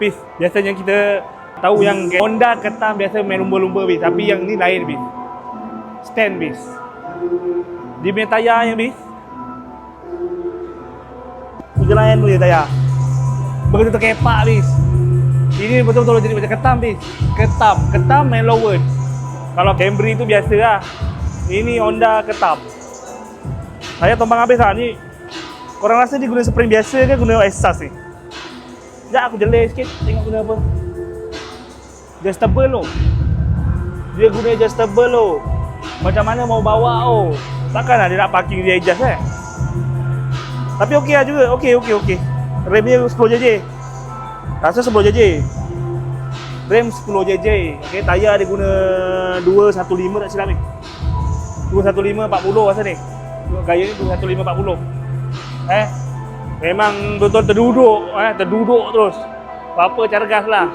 Bis, biasanya kita tahu yang Honda ketam biasa main lumba-lumba bis, tapi yang ni lain bis. Stand bis. Dia punya tayar yang bis. Lain tu dia tayar. Begitu terkepak bis. Ini betul-betul jadi macam ketam bis. Ketam main lower. Kalau Camry tu biasa lah. Ini Honda ketam. Saya tombang habis lah ni. Korang rasa dia guna spring biasa ke guna exhaust ni? Sekejap aku jelai sikit, tengok guna apa. Adjustable tu. Dia guna adjustable tu. Macam mana mau bawa tu. Takkanlah dia nak parking dia adjust Tapi okey lah juga, okey. Rem dia 10 jj. Rasa 10 jj. Rem 10 jj. Okey, tayar dia guna 215 tak silap ni. 215 40 rasa ni. Gaya ni 215 40. Memang betul terduduk terus. Apa-apa cara gas lah.